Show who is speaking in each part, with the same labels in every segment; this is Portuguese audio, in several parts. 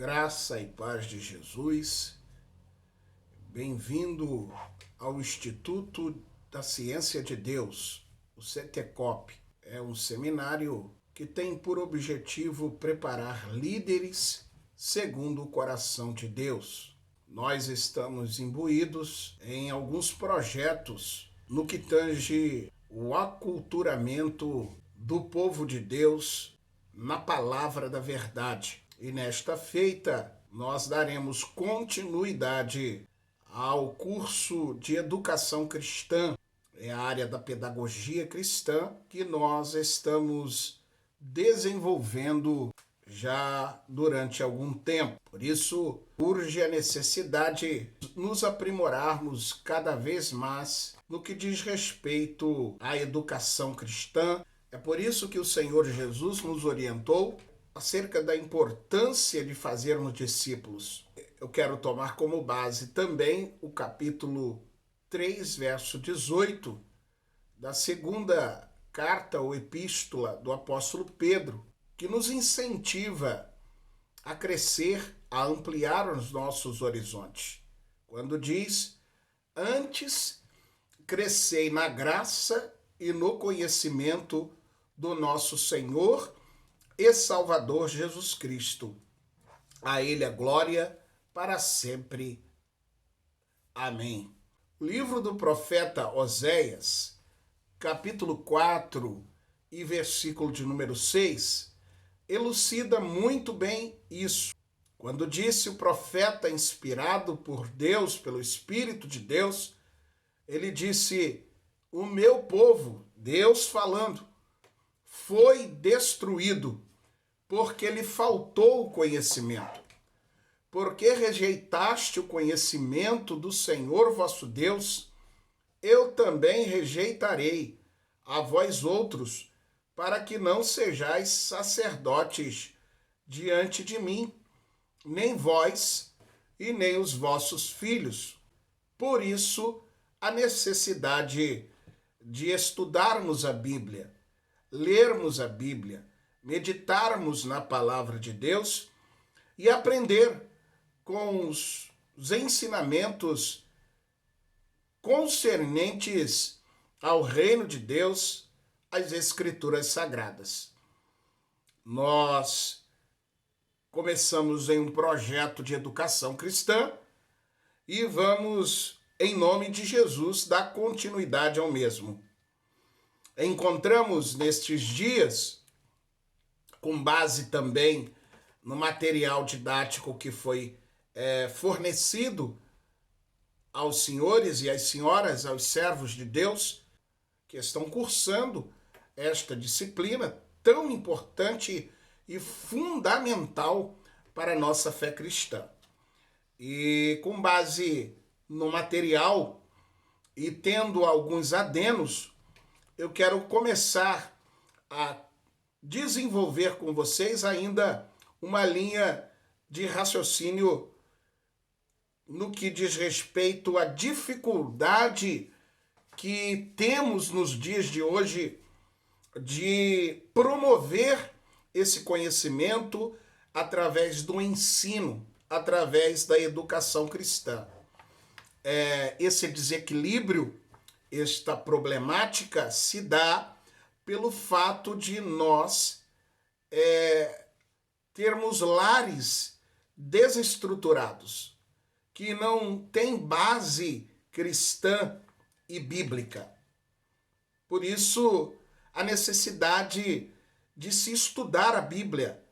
Speaker 1: Graça e paz de Jesus. Bem-vindo ao Instituto da Ciência de Deus, o CETECOP. É um seminário que tem por objetivo preparar líderes segundo o coração de Deus. Nós estamos imbuídos em alguns projetos no que tange o aculturamento do povo de Deus na palavra da verdade. E nesta feita, nós daremos continuidade ao curso de Educação Cristã, é a área da pedagogia cristã, que nós estamos desenvolvendo já durante algum tempo. Por isso, urge a necessidade de nos aprimorarmos cada vez mais no que diz respeito à educação cristã. É por isso que o Senhor Jesus nos orientou acerca da importância de fazermos discípulos. Eu quero tomar como base também o capítulo 3, verso 18, da segunda carta ou epístola do apóstolo Pedro, que nos incentiva a crescer, a ampliar os nossos horizontes. Quando diz: antes crescei na graça e no conhecimento do nosso Senhor e Salvador Jesus Cristo. A Ele a glória para sempre. Amém. O livro do profeta Oséias, capítulo 4 e versículo de número 6, elucida muito bem isso. Quando disse o profeta inspirado por Deus, pelo Espírito de Deus, ele disse: o meu povo, Deus falando, foi destruído porque lhe faltou o conhecimento. Porque rejeitaste o conhecimento do Senhor vosso Deus, eu também rejeitarei a vós outros, para que não sejais sacerdotes diante de mim, nem vós e nem os vossos filhos. Por isso, a necessidade de estudarmos a Bíblia, lermos a Bíblia, meditarmos na palavra de Deus e aprender com os ensinamentos concernentes ao reino de Deus, as Escrituras Sagradas. Nós começamos em um projeto de educação cristã e vamos, em nome de Jesus, dar continuidade ao mesmo. Encontramos nestes dias, com base também no material didático que foi fornecido aos senhores e às senhoras, aos servos de Deus, que estão cursando esta disciplina tão importante e fundamental para a nossa fé cristã. E com base no material e tendo alguns adenos, eu quero começar a desenvolver com vocês ainda uma linha de raciocínio no que diz respeito à dificuldade que temos nos dias de hoje de promover esse conhecimento através do ensino, através da educação cristã. Esse desequilíbrio, esta problemática se dá pelo fato de nós termos lares desestruturados, que não têm base cristã e bíblica. Por isso, a necessidade de se estudar a Bíblia,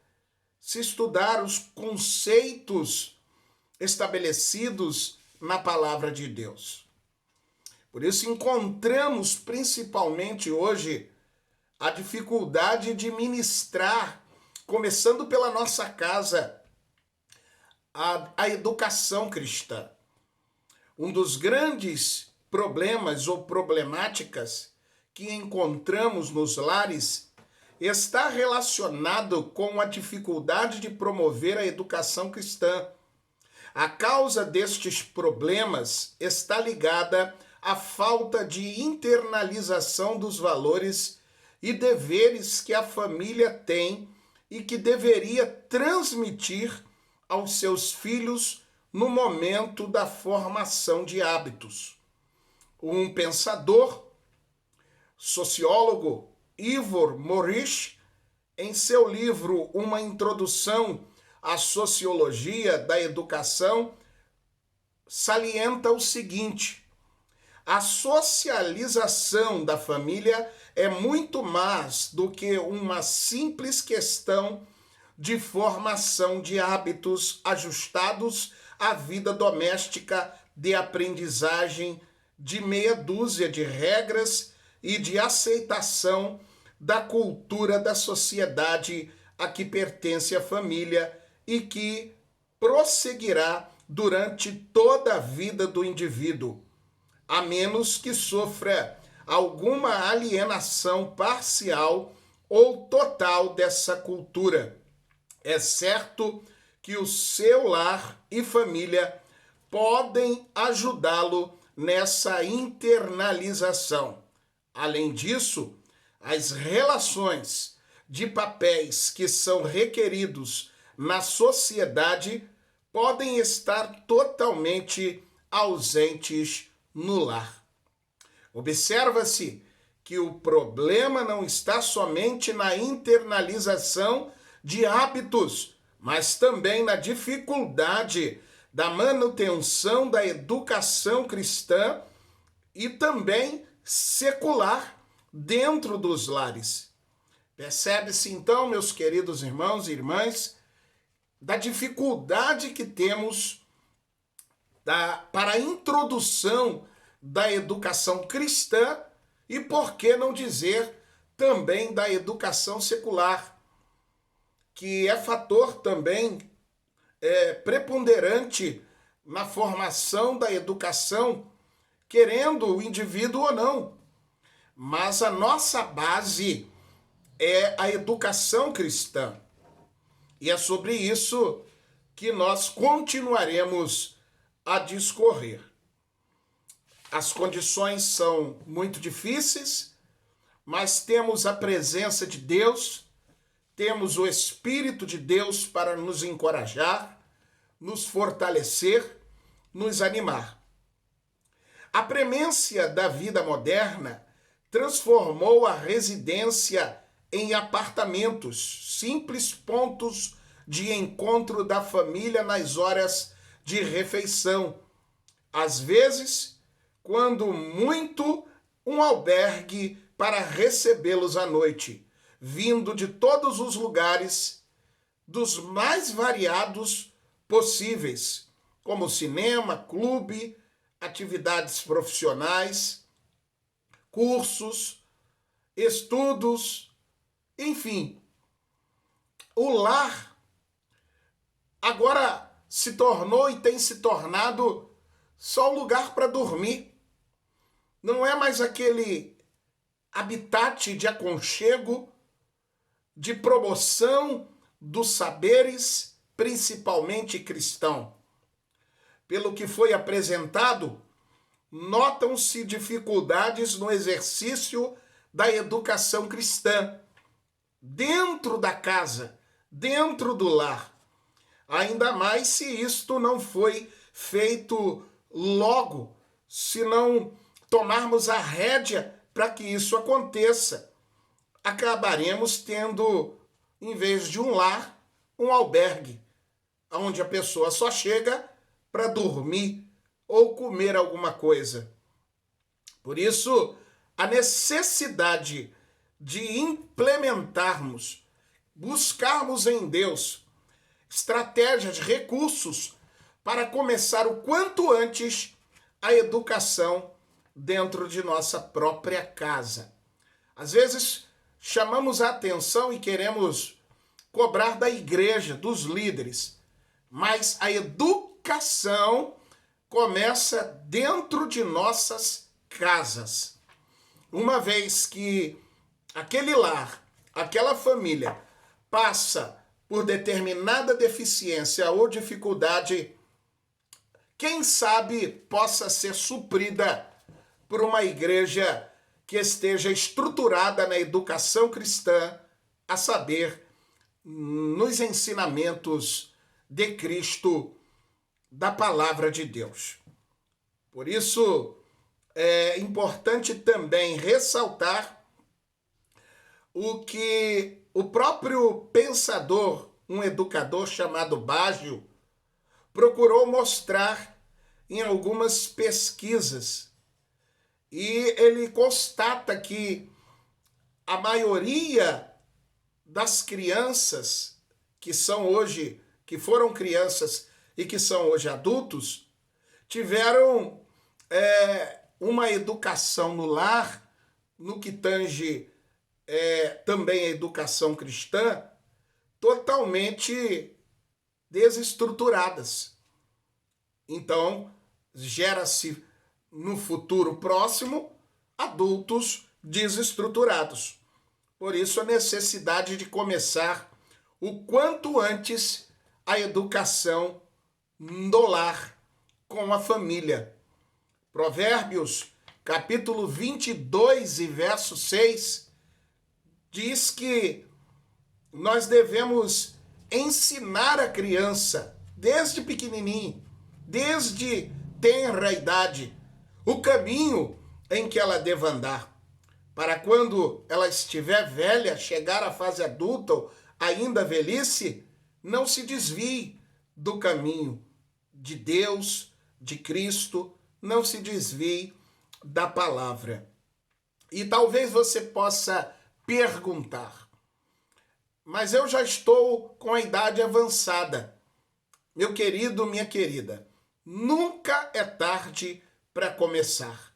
Speaker 1: se estudar os conceitos estabelecidos na palavra de Deus. Por isso, encontramos principalmente hoje a dificuldade de ministrar, começando pela nossa casa, a educação cristã. Um dos grandes problemas ou problemáticas que encontramos nos lares está relacionado com a dificuldade de promover a educação cristã. A causa destes problemas está ligada à falta de internalização dos valores e deveres que a família tem e que deveria transmitir aos seus filhos no momento da formação de hábitos. Um pensador, sociólogo, Ivor Morisch, em seu livro Uma Introdução à Sociologia da Educação, salienta o seguinte: a socialização da família é muito mais do que uma simples questão de formação de hábitos ajustados à vida doméstica, de aprendizagem de meia dúzia de regras e de aceitação da cultura da sociedade a que pertence a família e que prosseguirá durante toda a vida do indivíduo, a menos que sofra alguma alienação parcial ou total dessa cultura. É certo que o seu lar e família podem ajudá-lo nessa internalização. Além disso, as relações de papéis que são requeridos na sociedade podem estar totalmente ausentes no lar. Observa-se que o problema não está somente na internalização de hábitos, mas também na dificuldade da manutenção da educação cristã e também secular dentro dos lares. Percebe-se então, meus queridos irmãos e irmãs, da dificuldade que temos para a introdução da educação cristã e, por que não dizer, também da educação secular, que é fator também preponderante na formação da educação, querendo o indivíduo ou não. Mas a nossa base é a educação cristã. E é sobre isso que nós continuaremos a discorrer. As condições são muito difíceis, mas temos a presença de Deus, temos o Espírito de Deus para nos encorajar, nos fortalecer, nos animar. A premência da vida moderna transformou a residência em apartamentos, simples pontos de encontro da família nas horas de refeição. Às vezes, quando muito, um albergue para recebê-los à noite, vindo de todos os lugares, dos mais variados possíveis, como cinema, clube, atividades profissionais, cursos, estudos, enfim. O lar agora se tornou e tem se tornado só um lugar para dormir. Não é mais aquele habitat de aconchego, de promoção dos saberes, principalmente cristão. Pelo que foi apresentado, notam-se dificuldades no exercício da educação cristã, dentro da casa, dentro do lar. Ainda mais se isto não foi feito logo, se não tomarmos a rédea para que isso aconteça. Acabaremos tendo, em vez de um lar, um albergue, onde a pessoa só chega para dormir ou comer alguma coisa. Por isso, a necessidade de implementarmos, buscarmos em Deus estratégias, recursos para começar o quanto antes a educação dentro de nossa própria casa. Às vezes, chamamos a atenção e queremos cobrar da igreja, dos líderes, mas a educação começa dentro de nossas casas. Uma vez que aquele lar, aquela família passa por determinada deficiência ou dificuldade, quem sabe possa ser suprida por uma igreja que esteja estruturada na educação cristã, a saber, nos ensinamentos de Cristo, da palavra de Deus. Por isso, é importante também ressaltar o que o próprio pensador, um educador chamado Baggio, procurou mostrar em algumas pesquisas. E ele constata que a maioria das crianças que foram crianças e que são hoje adultos, tiveram uma educação no lar, no que tange também a educação cristã, totalmente desestruturadas. Então, gera-se no futuro próximo adultos desestruturados. Por isso, a necessidade de começar o quanto antes a educação no lar, com a família. Provérbios, capítulo 22 e verso 6, diz que nós devemos ensinar a criança, desde pequenininho, desde tenra idade, o caminho em que ela deva andar, para quando ela estiver velha, chegar à fase adulta ou ainda velhice, não se desvie do caminho de Deus, de Cristo, não se desvie da palavra. E talvez você possa perguntar, mas eu já estou com a idade avançada. Meu querido, minha querida, nunca é tarde para começar,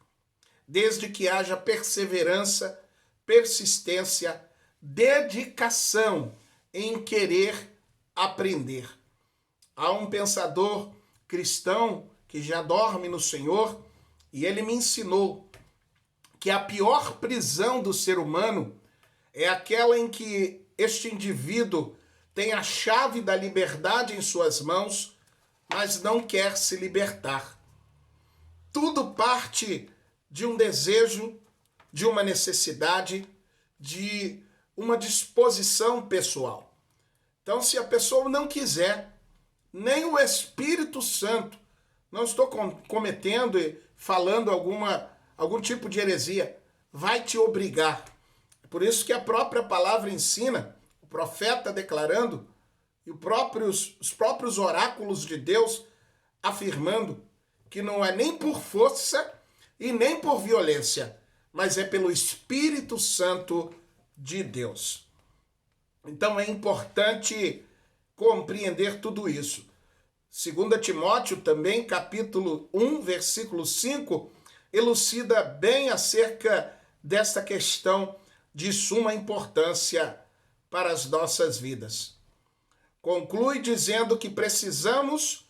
Speaker 1: desde que haja perseverança, persistência, dedicação em querer aprender. Há um pensador cristão que já dorme no Senhor e ele me ensinou que a pior prisão do ser humano é aquela em que este indivíduo tem a chave da liberdade em suas mãos, mas não quer se libertar. Tudo parte de um desejo, de uma necessidade, de uma disposição pessoal. Então, se a pessoa não quiser, nem o Espírito Santo, não estou cometendo e falando algum tipo de heresia, vai te obrigar. Por isso que a própria palavra ensina, o profeta declarando, e os próprios oráculos de Deus afirmando que não é nem por força e nem por violência, mas é pelo Espírito Santo de Deus. Então é importante compreender tudo isso. 2 Timóteo também, capítulo 1, versículo 5, elucida bem acerca desta questão de suma importância para as nossas vidas. Conclui dizendo que precisamos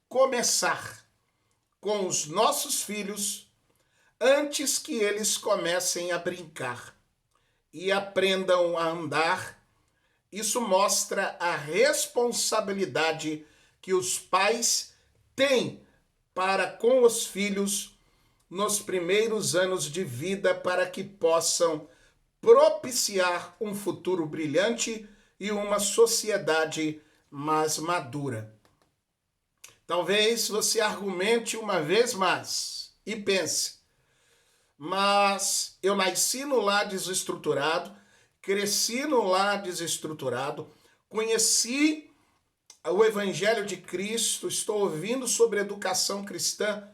Speaker 1: começar com os nossos filhos antes que eles comecem a brincar e aprendam a andar. Isso mostra a responsabilidade que os pais têm para com os filhos nos primeiros anos de vida, para que possam propiciar um futuro brilhante e uma sociedade mais madura. Talvez você argumente uma vez mais e pense, mas eu nasci no lar desestruturado, cresci no lar desestruturado, conheci o Evangelho de Cristo, estou ouvindo sobre educação cristã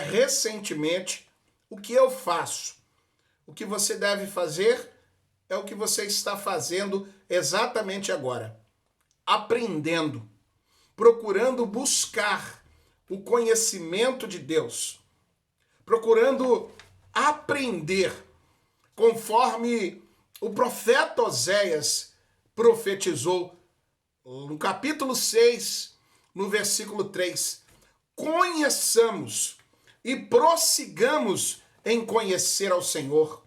Speaker 1: recentemente. O que eu faço? O que você deve fazer é o que você está fazendo exatamente agora. Aprendendo, procurando buscar o conhecimento de Deus, procurando aprender, conforme o profeta Oséias profetizou no capítulo 6, no versículo 3. Conheçamos e prossigamos em conhecer ao Senhor.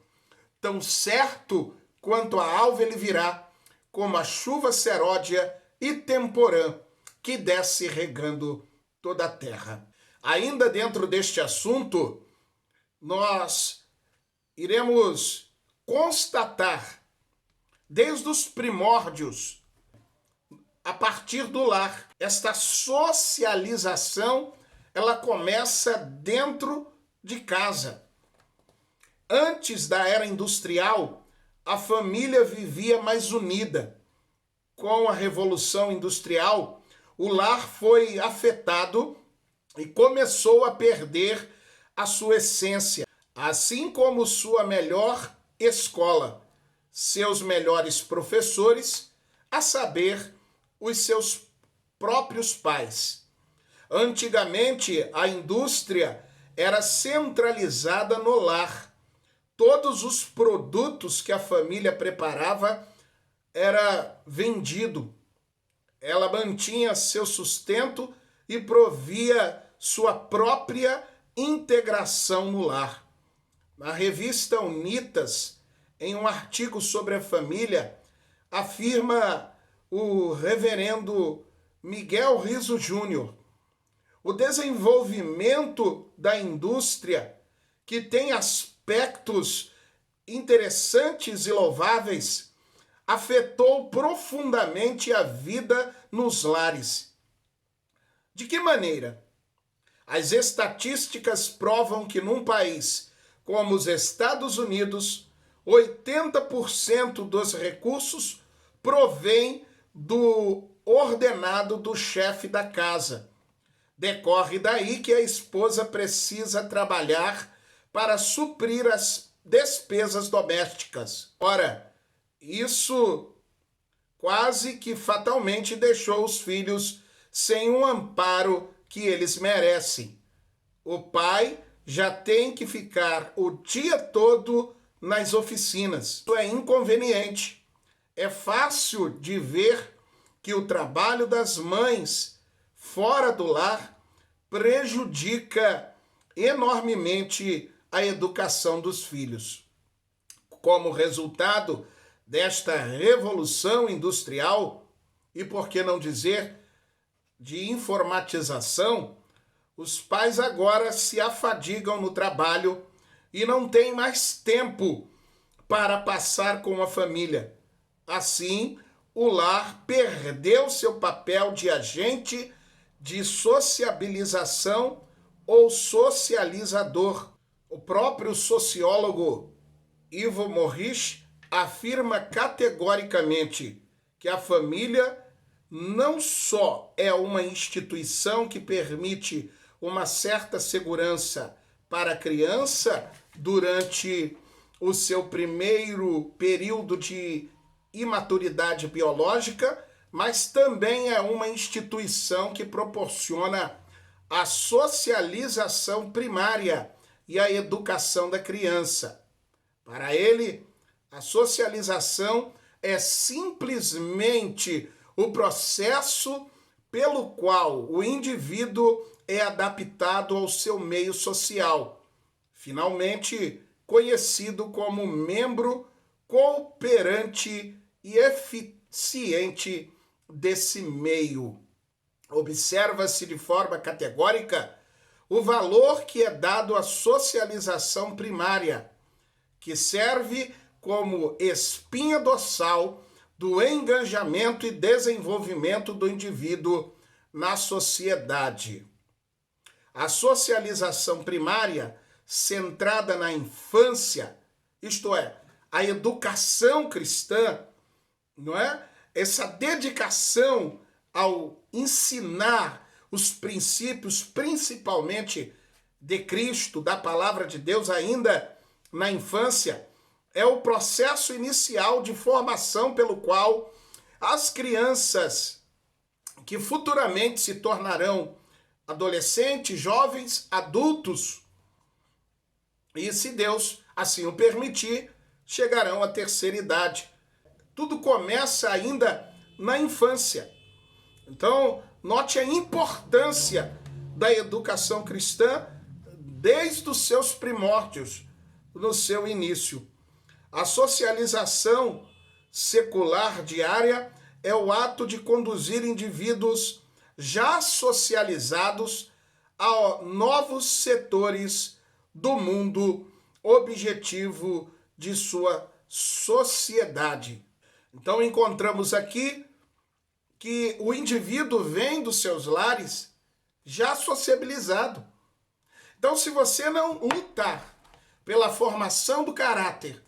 Speaker 1: Tão certo quanto a alva ele virá, como a chuva seródia e temporã que desce regando toda a terra. Ainda dentro deste assunto, nós iremos constatar, desde os primórdios, a partir do lar. Esta socialização, ela começa dentro de casa. Antes da era industrial, a família vivia mais unida. Com a Revolução Industrial, o lar foi afetado e começou a perder a sua essência, assim como sua melhor escola, seus melhores professores, a saber, os seus próprios pais. Antigamente, a indústria era centralizada no lar. Todos os produtos que a família preparava era vendido. Ela mantinha seu sustento e provia sua própria integração no lar. Na revista Unitas, em um artigo sobre a família, afirma o reverendo Miguel Riso Júnior: o desenvolvimento da indústria, que tem aspectos interessantes e louváveis, afetou profundamente a vida nos lares. De que maneira? As estatísticas provam que num país como os Estados Unidos, 80% dos recursos provém do ordenado do chefe da casa. Decorre daí que a esposa precisa trabalhar para suprir as despesas domésticas. Ora, isso quase que fatalmente deixou os filhos sem um amparo que eles merecem. O pai já tem que ficar o dia todo nas oficinas. Isso é inconveniente. É fácil de ver que o trabalho das mães fora do lar prejudica enormemente a educação dos filhos. Como resultado desta revolução industrial, e por que não dizer de informatização, os pais agora se afadigam no trabalho e não têm mais tempo para passar com a família. Assim, o lar perdeu seu papel de agente de sociabilização ou socializador. O próprio sociólogo Ivo Morris afirma categoricamente que a família não só é uma instituição que permite uma certa segurança para a criança durante o seu primeiro período de imaturidade biológica, mas também é uma instituição que proporciona a socialização primária e a educação da criança. Para ele, a socialização é simplesmente o processo pelo qual o indivíduo é adaptado ao seu meio social, finalmente conhecido como membro cooperante e eficiente desse meio. Observa-se de forma categórica o valor que é dado à socialização primária, que serve como espinha dorsal do engajamento e desenvolvimento do indivíduo na sociedade. A socialização primária, centrada na infância, isto é, a educação cristã, não é? Essa dedicação ao ensinar os princípios, principalmente de Cristo, da palavra de Deus, ainda na infância, é o processo inicial de formação pelo qual as crianças que futuramente se tornarão adolescentes, jovens, adultos, e se Deus assim o permitir, chegarão à terceira idade. Tudo começa ainda na infância. Então, note a importância da educação cristã desde os seus primórdios, no seu início. A socialização secular diária é o ato de conduzir indivíduos já socializados a novos setores do mundo objetivo de sua sociedade. Então encontramos aqui que o indivíduo vem dos seus lares já sociabilizado. Então, se você não lutar pela formação do caráter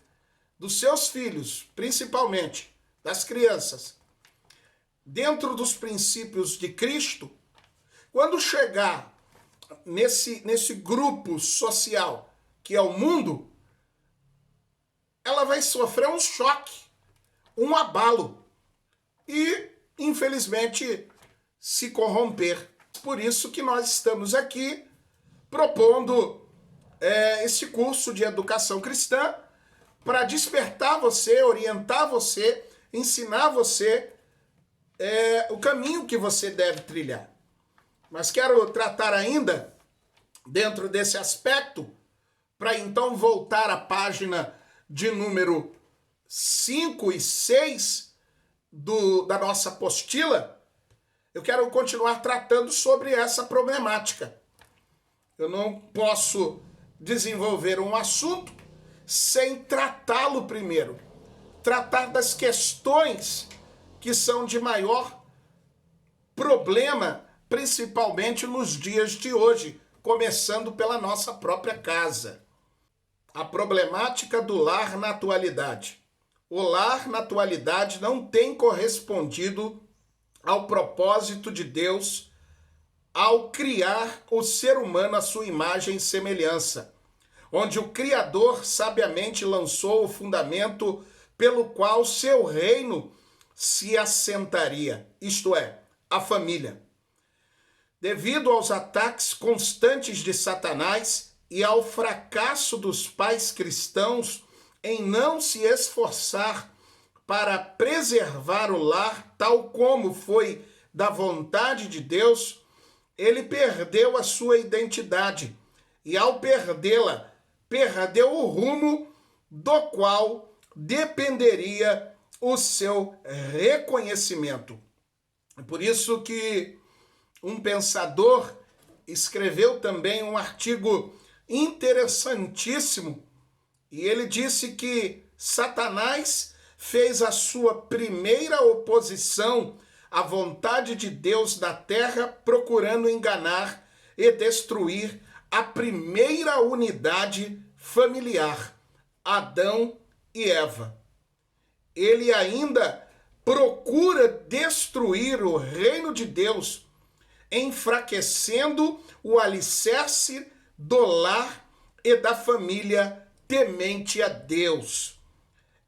Speaker 1: dos seus filhos, principalmente das crianças, dentro dos princípios de Cristo, quando chegar nesse grupo social que é o mundo, ela vai sofrer um choque, um abalo e, infelizmente, se corromper. Por isso que nós estamos aqui propondo esse curso de educação cristã para despertar você, orientar você, ensinar você o caminho que você deve trilhar. Mas quero tratar ainda, dentro desse aspecto, para então voltar à página de número 5 e 6 da nossa apostila, eu quero continuar tratando sobre essa problemática. Eu não posso desenvolver um assunto sem tratá-lo primeiro. Tratar das questões que são de maior problema, principalmente nos dias de hoje, começando pela nossa própria casa. A problemática do lar na atualidade. O lar na atualidade não tem correspondido ao propósito de Deus ao criar o ser humano à sua imagem e semelhança, onde o Criador sabiamente lançou o fundamento pelo qual seu reino se assentaria, isto é, a família. Devido aos ataques constantes de Satanás e ao fracasso dos pais cristãos em não se esforçar para preservar o lar tal como foi da vontade de Deus, ele perdeu a sua identidade e, ao perdê-la, perdeu o rumo do qual dependeria o seu reconhecimento. Por isso que um pensador escreveu também um artigo interessantíssimo e ele disse que Satanás fez a sua primeira oposição à vontade de Deus na terra, procurando enganar e destruir a primeira unidade familiar, Adão e Eva. Ele ainda procura destruir o reino de Deus, enfraquecendo o alicerce do lar e da família temente a Deus.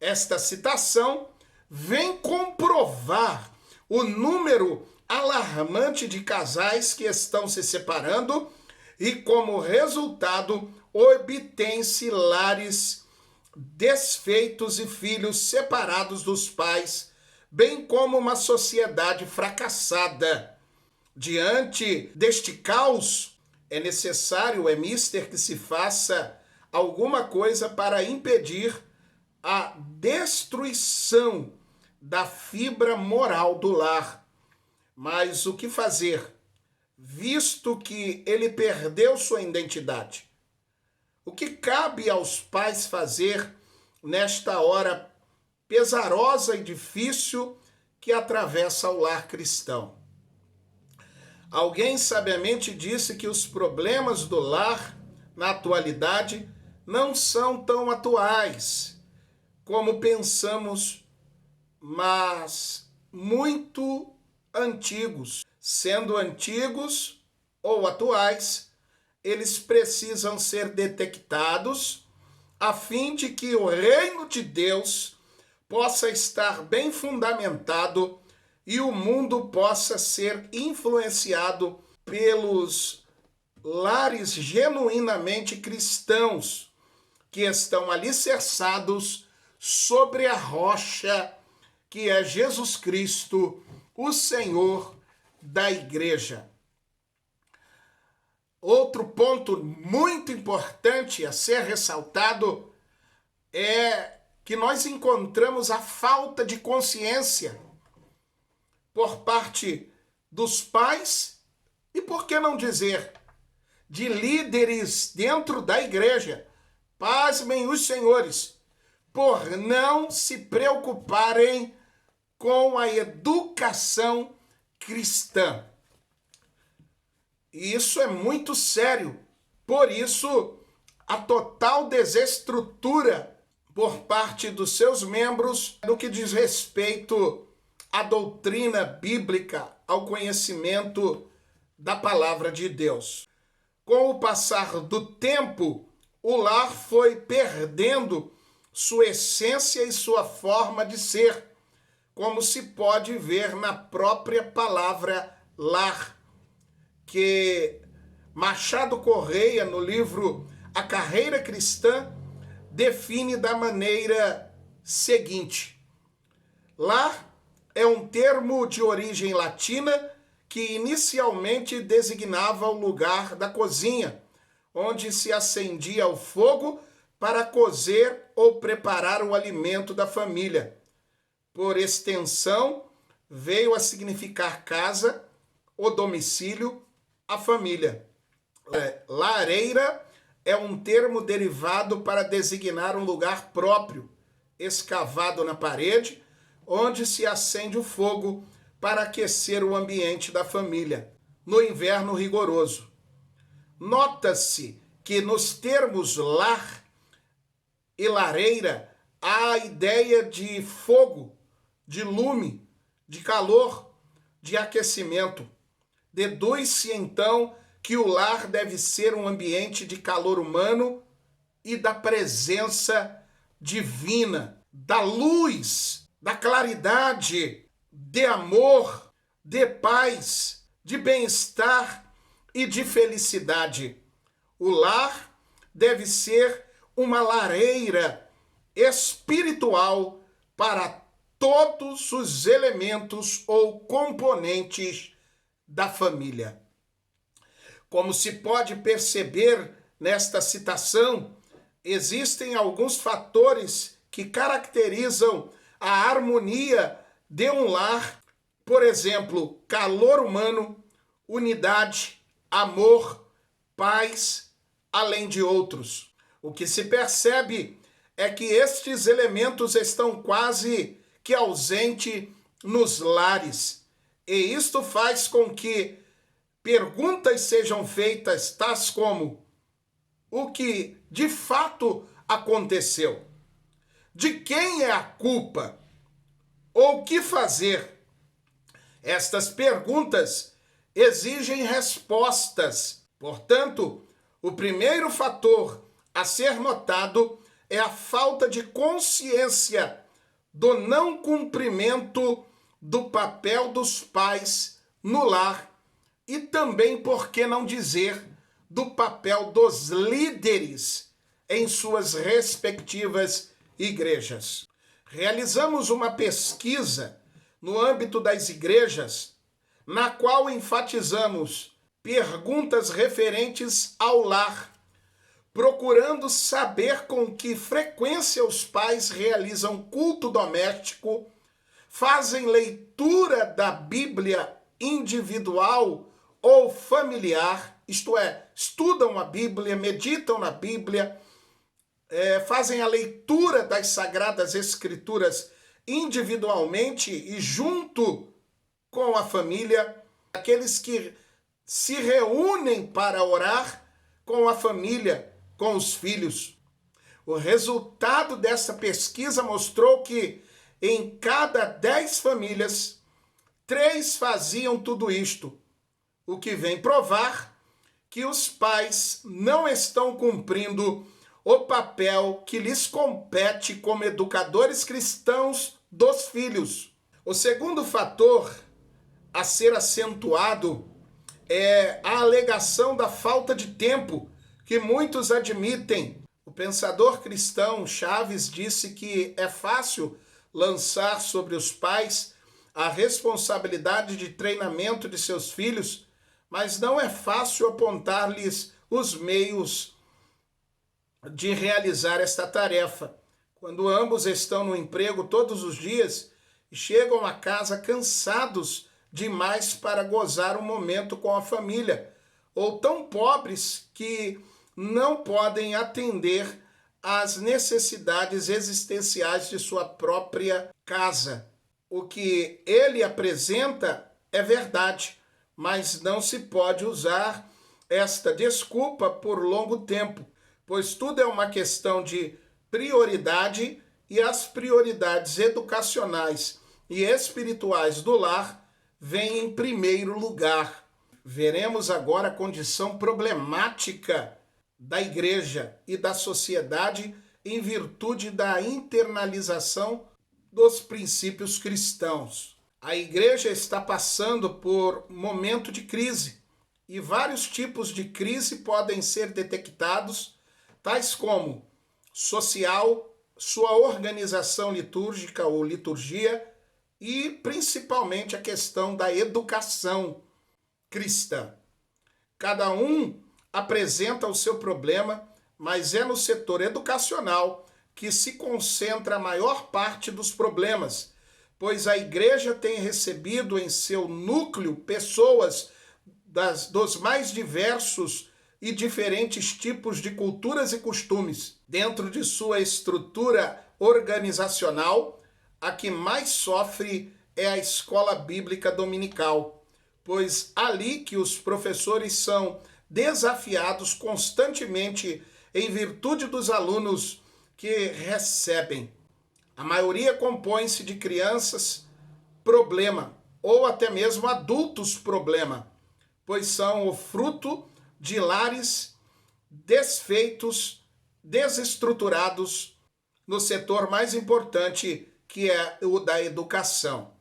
Speaker 1: Esta citação vem comprovar o número alarmante de casais que estão se separando e, como resultado, obtém-se lares desfeitos e filhos separados dos pais, bem como uma sociedade fracassada. Diante deste caos, é necessário, é mister que se faça alguma coisa para impedir a destruição da fibra moral do lar. Mas o que fazer, visto que ele perdeu sua identidade? O que cabe aos pais fazer nesta hora pesarosa e difícil que atravessa o lar cristão? Alguém sabiamente disse que os problemas do lar, na atualidade, não são tão atuais como pensamos, mas muito antigos. Sendo antigos ou atuais, eles precisam ser detectados a fim de que o reino de Deus possa estar bem fundamentado e o mundo possa ser influenciado pelos lares genuinamente cristãos que estão alicerçados sobre a rocha que é Jesus Cristo, o Senhor da igreja. Outro ponto muito importante a ser ressaltado é que nós encontramos a falta de consciência por parte dos pais e, por que não dizer, de líderes dentro da igreja, pasmem os senhores, por não se preocuparem com a educação cristã. E isso é muito sério. Por isso, a total desestrutura por parte dos seus membros no que diz respeito à doutrina bíblica, ao conhecimento da palavra de Deus. Com o passar do tempo, o lar foi perdendo sua essência e sua forma de ser, como se pode ver na própria palavra lar, que Machado Correia, no livro A Carreira Cristã, define da maneira seguinte: lar é um termo de origem latina que inicialmente designava o lugar da cozinha, onde se acendia o fogo para cozer ou preparar o alimento da família. Por extensão, veio a significar casa, o domicílio, a família. Lareira é um termo derivado para designar um lugar próprio, escavado na parede, onde se acende o fogo para aquecer o ambiente da família, no inverno rigoroso. Nota-se que nos termos lar e lareira há a ideia de fogo, de lume, de calor, de aquecimento. Deduz-se então que o lar deve ser um ambiente de calor humano e da presença divina, da luz, da claridade, de amor, de paz, de bem-estar e de felicidade. O lar deve ser uma lareira espiritual para todos os elementos ou componentes da família. Como se pode perceber nesta citação, existem alguns fatores que caracterizam a harmonia de um lar, por exemplo, calor humano, unidade, amor, paz, além de outros. O que se percebe é que estes elementos estão quase que ausentes nos lares, e isto faz com que perguntas sejam feitas tais como: o que de fato aconteceu? De quem é a culpa? Ou o que fazer? Estas perguntas exigem respostas. Portanto, o primeiro fator a ser notado é a falta de consciência do não cumprimento do papel dos pais no lar e também, por que não dizer, do papel dos líderes em suas respectivas igrejas. Realizamos uma pesquisa no âmbito das igrejas, na qual enfatizamos perguntas referentes ao lar, procurando saber com que frequência os pais realizam culto doméstico, fazem leitura da Bíblia individual ou familiar, isto é, estudam a Bíblia, meditam na Bíblia, fazem a leitura das Sagradas Escrituras individualmente e junto com a família, aqueles que se reúnem para orar com a família, com os filhos. O resultado dessa pesquisa mostrou que em cada 10 famílias, 3 faziam tudo isto, o que vem provar que os pais não estão cumprindo o papel que lhes compete como educadores cristãos dos filhos. O segundo fator a ser acentuado é a alegação da falta de tempo que muitos admitem. O pensador cristão Chaves disse que é fácil lançar sobre os pais a responsabilidade de treinamento de seus filhos, mas não é fácil apontar-lhes os meios de realizar esta tarefa. Quando ambos estão no emprego todos os dias e chegam a casa cansados demais para gozar um momento com a família, ou tão pobres que não podem atender às necessidades existenciais de sua própria casa. O que ele apresenta é verdade, mas não se pode usar esta desculpa por longo tempo, pois tudo é uma questão de prioridade e as prioridades educacionais e espirituais do lar vêm em primeiro lugar. Veremos agora a condição problemática da igreja e da sociedade em virtude da internalização dos princípios cristãos. A igreja está passando por momento de crise e vários tipos de crise podem ser detectados, tais como social, sua organização litúrgica ou liturgia e principalmente a questão da educação cristã. Cada um apresenta o seu problema, mas é no setor educacional que se concentra a maior parte dos problemas, pois a igreja tem recebido em seu núcleo pessoas dos mais diversos e diferentes tipos de culturas e costumes. Dentro de sua estrutura organizacional, a que mais sofre é a escola bíblica dominical, pois ali que os professores são desafiados constantemente em virtude dos alunos que recebem. A maioria compõe-se de crianças problema ou até mesmo adultos problema, pois são o fruto de lares desfeitos, desestruturados no setor mais importante, que é o da educação.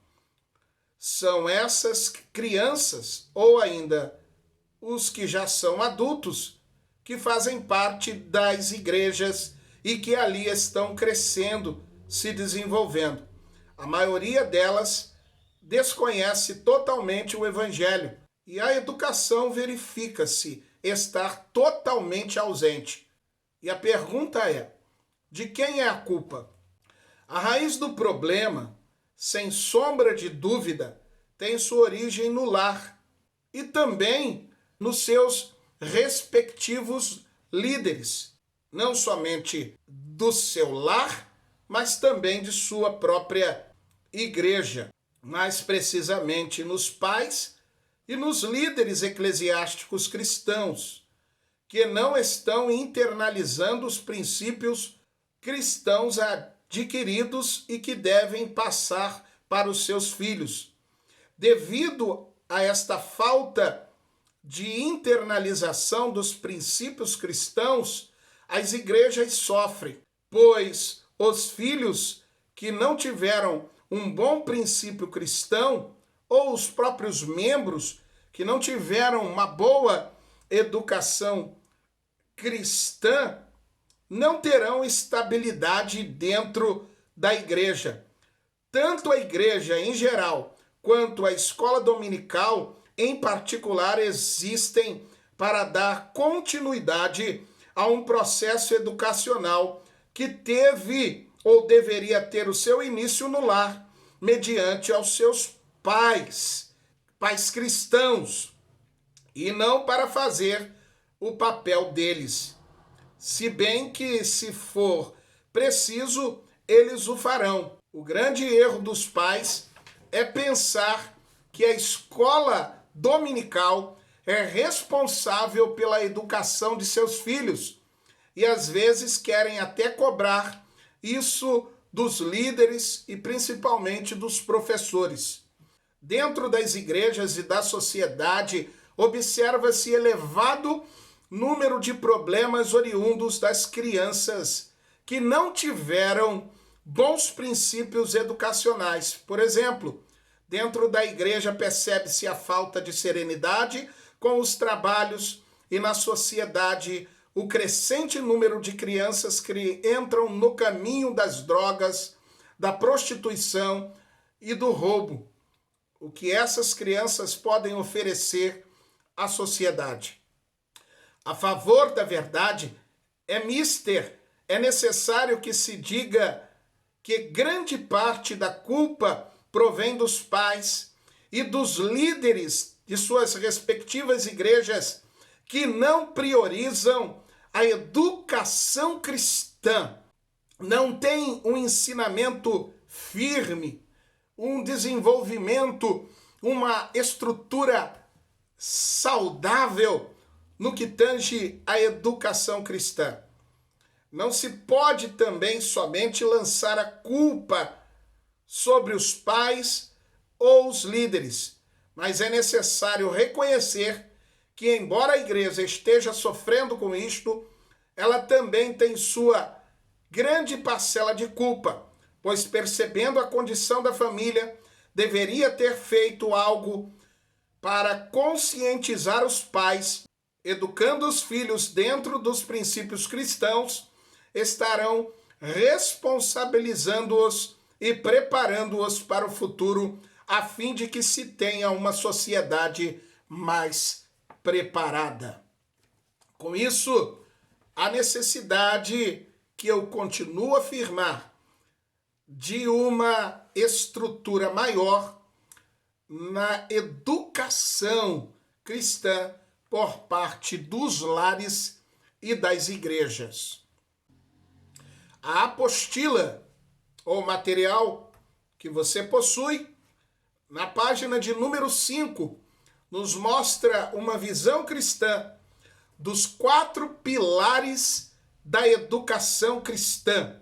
Speaker 1: São essas crianças ou ainda os que já são adultos que fazem parte das igrejas e que ali estão crescendo, se desenvolvendo. A maioria delas desconhece totalmente o evangelho e a educação verifica-se estar totalmente ausente. E a pergunta é: de quem é a culpa? A raiz do problema, sem sombra de dúvida, tem sua origem no lar e também nos seus respectivos líderes, não somente do seu lar, mas também de sua própria igreja, mais precisamente nos pais e nos líderes eclesiásticos cristãos, que não estão internalizando os princípios cristãos adquiridos e que devem passar para os seus filhos. Devido a esta falta de internalização dos princípios cristãos, as igrejas sofrem, pois os filhos que não tiveram um bom princípio cristão, ou os próprios membros que não tiveram uma boa educação cristã, não terão estabilidade dentro da igreja. Tanto a igreja em geral, quanto a escola dominical em particular, existem para dar continuidade a um processo educacional que teve ou deveria ter o seu início no lar, mediante aos seus pais cristãos, e não para fazer o papel deles. Se bem que, se for preciso, eles o farão. O grande erro dos pais é pensar que a escola dominical é responsável pela educação de seus filhos e às vezes querem até cobrar isso dos líderes e principalmente dos professores. Dentro das igrejas e da sociedade, observa-se elevado número de problemas oriundos das crianças que não tiveram bons princípios educacionais. Por exemplo, dentro da igreja percebe-se a falta de serenidade com os trabalhos e na sociedade o crescente número de crianças que entram no caminho das drogas, da prostituição e do roubo. O que essas crianças podem oferecer à sociedade? A favor da verdade, é necessário que se diga que grande parte da culpa provém dos pais e dos líderes de suas respectivas igrejas que não priorizam a educação cristã, não tem um ensinamento firme, um desenvolvimento uma estrutura saudável no que tange à educação cristã. Não se pode também somente lançar a culpa sobre os pais ou os líderes, mas é necessário reconhecer que, embora a igreja esteja sofrendo com isto, ela também tem sua grande parcela de culpa, pois, percebendo a condição da família, deveria ter feito algo para conscientizar os pais, educando os filhos dentro dos princípios cristãos, estarão responsabilizando-os e preparando-os para o futuro, a fim de que se tenha uma sociedade mais preparada. Com isso, a necessidade que eu continuo a afirmar de uma estrutura maior na educação cristã por parte dos lares e das igrejas. A apostila, ou material que você possui, na página de número 5, nos mostra uma visão cristã dos 4 pilares da educação cristã.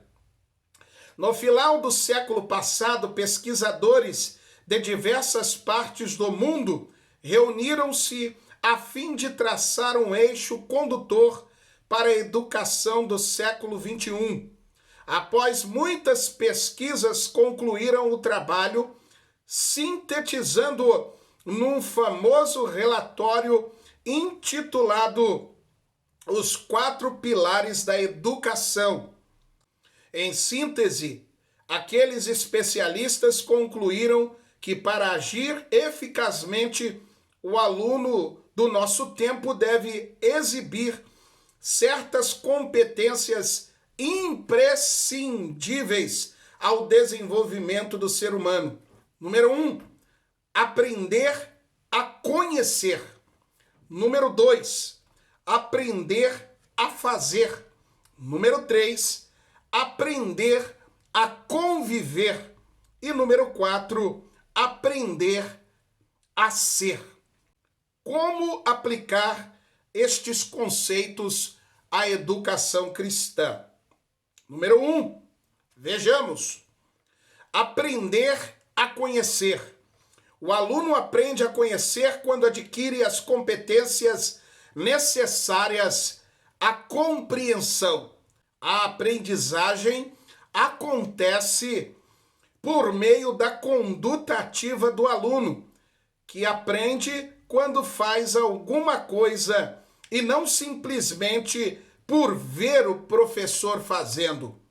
Speaker 1: No final do século passado, pesquisadores de diversas partes do mundo reuniram-se a fim de traçar um eixo condutor para a educação do século XXI. Após muitas pesquisas, concluíram o trabalho, sintetizando-o num famoso relatório intitulado Os 4 Pilares da Educação. Em síntese, aqueles especialistas concluíram que, para agir eficazmente, o aluno do nosso tempo deve exibir certas competências imprescindíveis ao desenvolvimento do ser humano. Número 1, aprender a conhecer. Número 2, aprender a fazer. Número 3, aprender a conviver. E número 4, aprender a ser. Como aplicar estes conceitos à educação cristã? Número 1, vejamos. Aprender a conhecer. O aluno aprende a conhecer quando adquire as competências necessárias à compreensão. A aprendizagem acontece por meio da conduta ativa do aluno, que aprende quando faz alguma coisa e não simplesmente por ver o professor fazendo.